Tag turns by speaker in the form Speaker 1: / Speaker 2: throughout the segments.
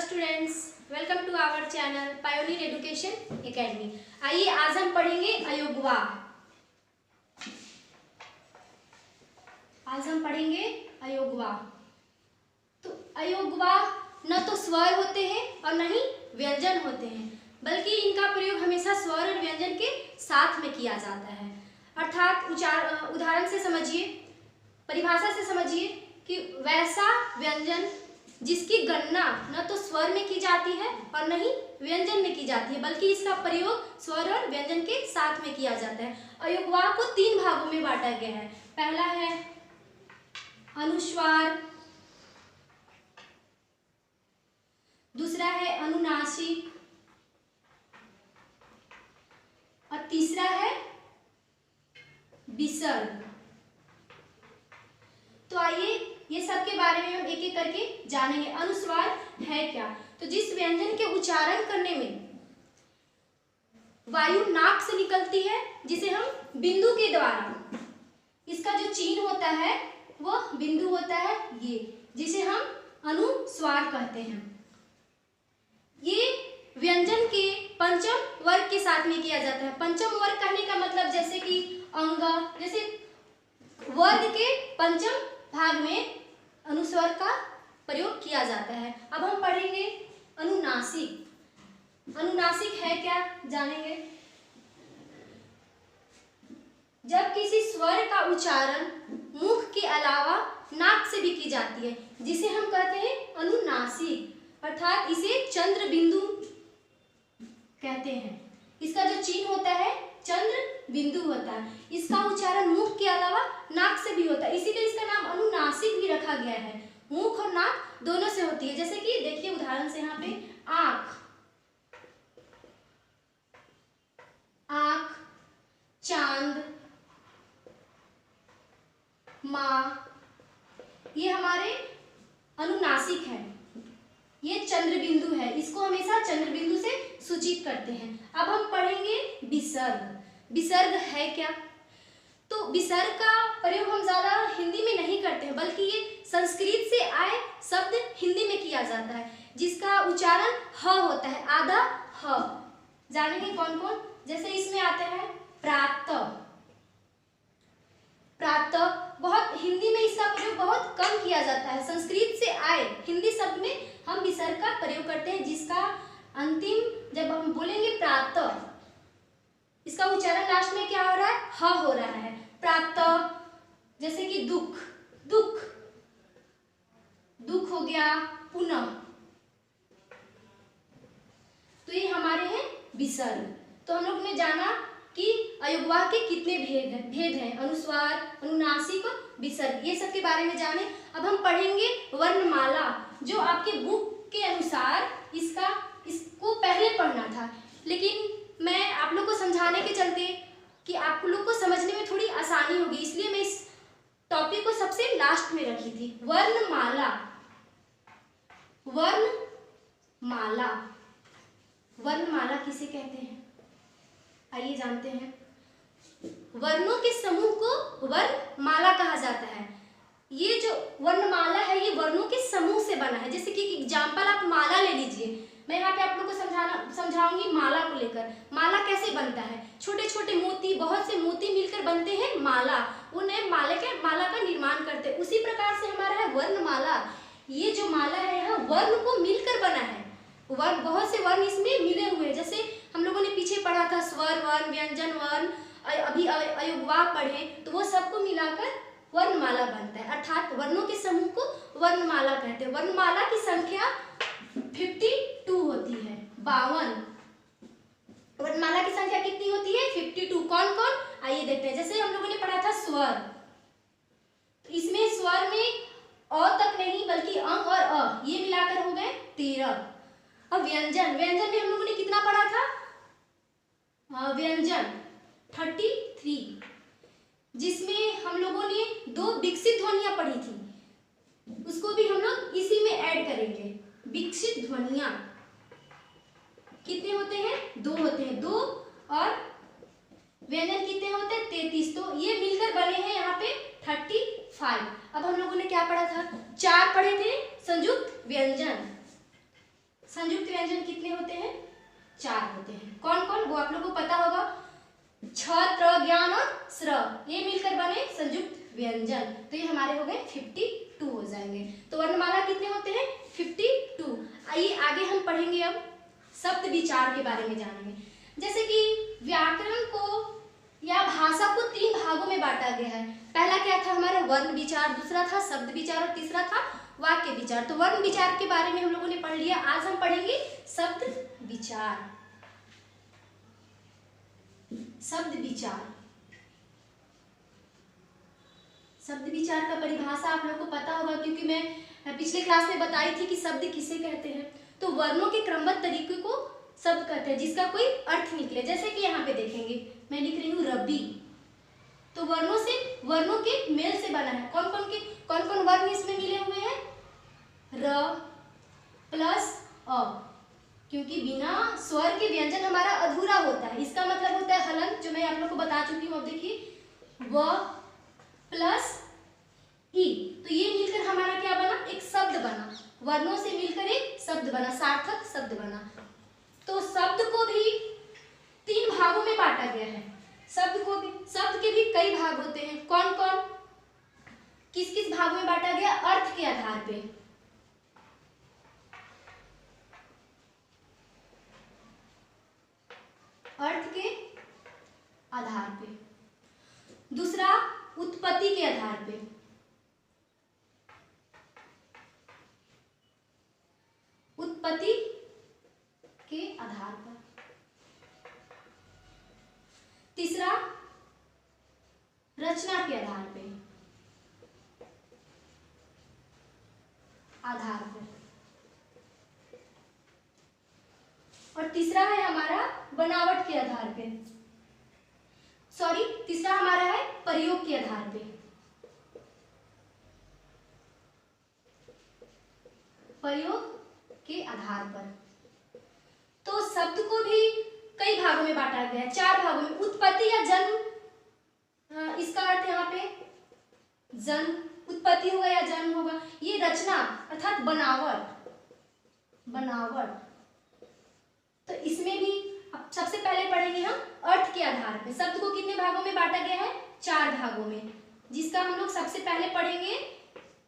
Speaker 1: Students, welcome to our channel pioneer education academy. आइए आज हम पढ़ेंगे अयोगवा। आज हम पढ़ेंगे अयोगवा। तो अयोगवा न तो स्वर होते हैं और न ही व्यंजन होते हैं, बल्कि इनका प्रयोग हमेशा स्वर और व्यंजन के साथ में किया जाता है। अर्थात उदाहरण से समझिए, परिभाषा से समझिए कि वैसा व्यंजन जिसकी गणना न तो स्वर में की जाती है और न ही व्यंजन में की जाती है, बल्कि इसका प्रयोग स्वर और व्यंजन के साथ में किया जाता है। अयोगवा को 3 भागों में बांटा गया है। पहला है अनुस्वार, दूसरा है अनुनासिक और तीसरा है विसर्ग। तो आइए ये सब के बारे में हम एक एक करके जानेंगे। अनुस्वार है क्या? तो जिस व्यंजन के उच्चारण करने में वायु नाक से निकलती है, जिसे हम बिंदु के द्वारा, इसका जो चिन्ह होता है वह बिंदु होता है ये, जिसे हम अनुस्वार कहते हैं। ये व्यंजन के पंचम वर्ग के साथ में किया जाता है। पंचम वर्ग कहने का मतलब जैसे कि अंग, जैसे वर्ग के पंचम भाग में अनुस्वार का प्रयोग किया जाता है। अब हम पढ़ेंगे अनुनासिक। अनुनासिक है क्या जानेंगे। जब किसी स्वर का उच्चारण मुख के अलावा नाक से भी की जाती है, जिसे हम कहते हैं अनुनासिक, अर्थात इसे चंद्र बिंदु कहते हैं। इसका जो चिन्ह होता है चंद्र बिंदु होता है। इसका उच्चारण मुख के अलावा नाक से भी होता है, इसीलिए इसका नाम अनुनासिक भी रखा गया है। मुख और नाक दोनों से होती है। जैसे कि देखिए उदाहरण से यहाँ पे आंख, आंख, चांद, माँ, ये हमारे अनुनासिक है। ये चंद्र बिंदु है, इसको हमेशा चंद्र बिंदु से सूचित करते हैं। अब हम पढ़ेंगे विसर्ग। विसर्ग है क्या? तो विसर्ग का प्रयोग हम ज्यादा हिंदी में नहीं करते हैं, बल्कि ये संस्कृत से आए शब्द हिंदी में किया जाता है, जिसका उच्चारण ह होता है, आधा ह। जानेंगे कौन कौन? जैसे इसमें आते हैं प्रातः। प्रातः बहुत हिंदी में इसका प्रयोग बहुत कम किया जाता है। संस्कृत से आए हिंदी शब्द में हम विसर्ग का प्रयोग करते हैं, जिसका अंतिम जब हम बोलेंगे प्रातः, इसका उच्चारण लास्ट में क्या हो रहा है? ह हो रहा है। प्रातः। जैसे कि दुख, दुख, दुख हो गया, पुनः। तो ये हमारे हैं विसर्ग। तो हम लोग ने जाना कि अयोगवा के कितने भेद हैं, अनुस्वार, अनुनासिक और विसर्ग, ये सब के बारे में जाने। अब हम पढ़ेंगे वर्णमाला, जो आपके बुक के अनुसार इसको पहले पढ़ना था, लेकिन मैं आप लोग को समझाने के चलते कि आप लोग को समझने में थोड़ी आसानी होगी, इसलिए मैं इस टॉपिक को सबसे लास्ट में रखी थी। वर्णमाला। वर्णमाला, वर्णमाला किसे कहते हैं आइए जानते हैं। वर्णों के समूह को वर्णमाला कहा जाता है। ये जो वर्णमाला है ये वर्णों के समूह से बना है। जैसे कि एग्जाम्पल आप माला ले लीजिए, मैं यहाँ पे आप लोग को समझाऊंगी माला को लेकर। माला कैसे बनता है? छोटे छोटे मोती, बहुत से मोती मिलकर बनते हैं माला, उन्हें माला का निर्माण करते हैं। उसी प्रकार से हमारा है वर्णमाला। ये जो माला है यहाँ वर्ण को मिलकर बना है, वर्ण, बहुत से वर्ण इसमें मिले हुए हैं। जैसे हम लोगों ने पीछे पढ़ा था स्वर वर्ण, व्यंजन वर्ण, अभी अयोगवा पढ़े, तो वो सबको मिलाकर वर्णमाला बनता है। अर्थात वर्णों के समूह को वर्णमाला कहते हैं। वर्णमाला की संख्या 52 होती है, 52। वर्णमाला की संख्या कितनी होती है? 52। कौन कौन? आइए देखते हैं। जैसे हम लोगों ने पढ़ा था स्वर, तो इसमें स्वर में अ तक नहीं बल्कि अंग और अ ये मिलाकर हो गए 13। अब व्यंजन, व्यंजन में हम लोगों ने कितना पढ़ा था? व्यंजन 33, जिसमें हम लोगों ने 2 विकसित ध्वनियां पढ़ी थी, उसको भी हम लोग इसी में ऐड करेंगे। विकसित ध्वनियां कितने होते हैं? 2 होते हैं, 2 और व्यंजन कितने होते हैं? 33। तो ये मिलकर बने हैं यहाँ पे 35। अब हम लोगों ने क्या पढ़ा था? 4 पढ़े थे संयुक्त व्यंजन। संयुक्त व्यंजन कितने होते हैं? 4 होते हैं। कौन कौन? वो आप लोग को पता होगा, छ, त्र, ज्ञान और स्र, ये मिलकर बने संयुक्त व्यंजन। तो ये हमारे हो गए 52 हो जाएंगे। तो वर्णमाला कितने होते हैं? 52। आइए आगे हम पढ़ेंगे, अब शब्द विचार के बारे में जानेंगे। जैसे कि व्याकरण को या भाषा को 3 भागों में बांटा गया है। पहला क्या था हमारा? वर्ण विचार, दूसरा था शब्द विचार और तीसरा था वाक्य विचार। तो वर्ण विचार के बारे में हम लोगों ने पढ़ लिया। आज हम पढ़ेंगे शब्द विचार। शब्द विचार, शब्द विचार का परिभाषा आप लोगों को पता होगा, क्योंकि मैं पिछले क्लास में बताई थी कि शब्द किसे कहते हैं। तो वर्णों के क्रमबद्ध तरीके को शब्द कहते हैं जिसका कोई अर्थ निकले। जैसे कि यहाँ पे देखेंगे, मैं लिख रही हूँ रवि, तो वर्णों के मेल से बना है। कौन कौन वर्ण इसमें मिले हुए हैं? र प्लस अ, क्योंकि बिना स्वर के व्यंजन हमारा अधूरा होता है। इसका मतलब होता है हलन, जो मैं आप लोग को बता चुकी हूँ। अब देखिए, व प्लस ई, तो ये मिलकर हमारा क्या बना? एक शब्द बना। वर्णों से मिलकर एक शब्द बना, सार्थक शब्द बना। तो शब्द को भी 3 भागों में बांटा गया है। शब्द के भी कई भाग होते हैं। कौन कौन? किस किस भागों में बांटा गया? अर्थ के आधार पे। अर्थ के आधार पे। दूसरा, उत्पत्ति के आधार पे। उत्पत्ति के आधार पर। तीसरा, रचना के आधार पे। और तीसरा है हमारा बनावट के आधार पे। तीसरा हमारा है प्रयोग के आधार पे। प्रयोग के आधार पर। तो शब्द को भी कई भागों में बांटा गया है, 4 भागों में। उत्पत्ति या जन्म, इसका अर्थ यहाँ पे जन्म, उत्पत्ति होगा या जन्म होगा। ये रचना अर्थात बनावट। तो इसमें भी अब सबसे पहले पढ़ेंगे हम अर्थ के आधार पे। शब्द को कितने भागों में बांटा गया है? 4 भागों में, जिसका हम लोग सबसे पहले पढ़ेंगे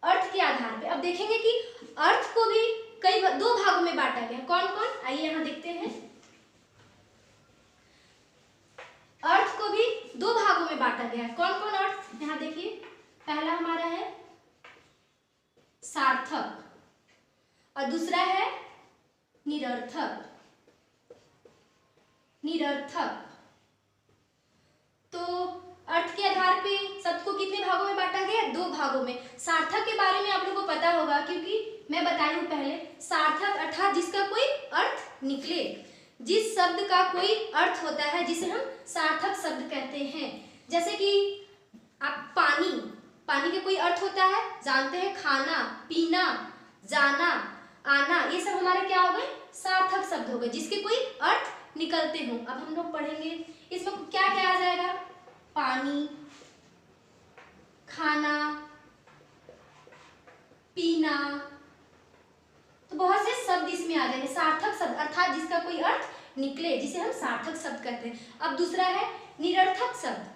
Speaker 1: अर्थ के आधार पे। अब देखेंगे कि अर्थ को भी 2 भागों में बांटा गया। कौन कौन? आइए यहाँ देखते हैं। अर्थ को भी 2 भागों में बांटा गया है। कौन कौन अर्थ? यहाँ देखिए, पहला हमारा है सार्थक और दूसरा है निरर्थक। तो अर्थ के आधार पे शब्द को कितने भागों में बांटा गया? 2 भागों में। सार्थक के बारे में आप लोगों को पता होगा, क्योंकि मैं बताई हूं पहले। सार्थक अर्थात जिसका कोई अर्थ निकले, जिस शब्द का कोई अर्थ होता है, जिसे हम सार्थक शब्द कहते हैं। जैसे कि आप पानी का कोई अर्थ होता है, जानते हैं, खाना, पीना, जाना, आना, ये सब हमारे क्या हो गए? सार्थक शब्द हो गए, जिसके कोई अर्थ निकलते हो। अब हम लोग पढ़ेंगे इसमें क्या क्या आ जाएगा? पानी, खाना, पीना, तो बहुत से शब्द इसमें आ जाएंगे। सार्थक शब्द अर्थात जिसका कोई अर्थ निकले, जिसे हम सार्थक शब्द कहते हैं। अब दूसरा है निरर्थक शब्द,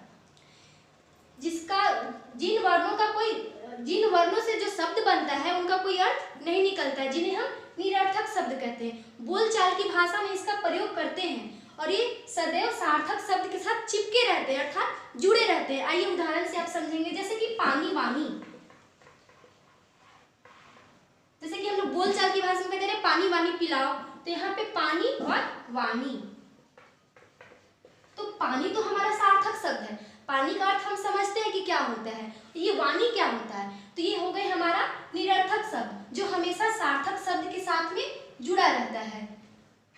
Speaker 1: जिन वर्णों से जो शब्द बनता है उनका कोई अर्थ नहीं निकलता है, जिन्हें हम निरर्थक शब्द कहते हैं। बोलचाल की भाषा में इसका प्रयोग करते हैं और ये सदैव सार्थक शब्द के साथ चिपके रहते हैं, अर्थात जुड़े रहते हैं। आइए उदाहरण से आप समझेंगे। जैसे कि पानी वानी, जैसे कि हम लोग बोलचाल की भाषा में कहते हैं पानी वानी पिलाओ, तो यहाँ पे पानी और वानी। तो पानी तो हमारा सार्थक शब्द है, पानी का अर्थ हम समझते हैं कि क्या होता है। ये वाणी क्या होता है? तो ये हो गए हमारा निरर्थक शब्द, जो हमेशा सार्थक शब्द के साथ में जुड़ा रहता है।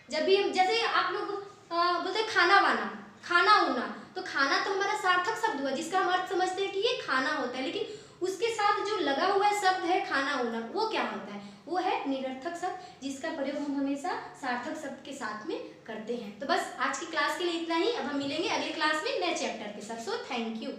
Speaker 1: जब भी जैसे आप लोग बोलते हैं खाना वाना, खाना ऊना, तो खाना तो हमारा सार्थक शब्द हुआ, जिसका हम अर्थ समझते हैं कि ये खाना होता है। लेकिन उसके साथ जो लगा हुआ शब्द है खाना ऊना, वो क्या होता है? वो है निरर्थक शब्द, जिसका प्रयोग हम हमेशा सार्थक शब्द के साथ में करते हैं। तो बस आज की क्लास के लिए इतना ही। अब हम मिलेंगे अगले क्लास में नए चैप्टर के साथ। So thank you.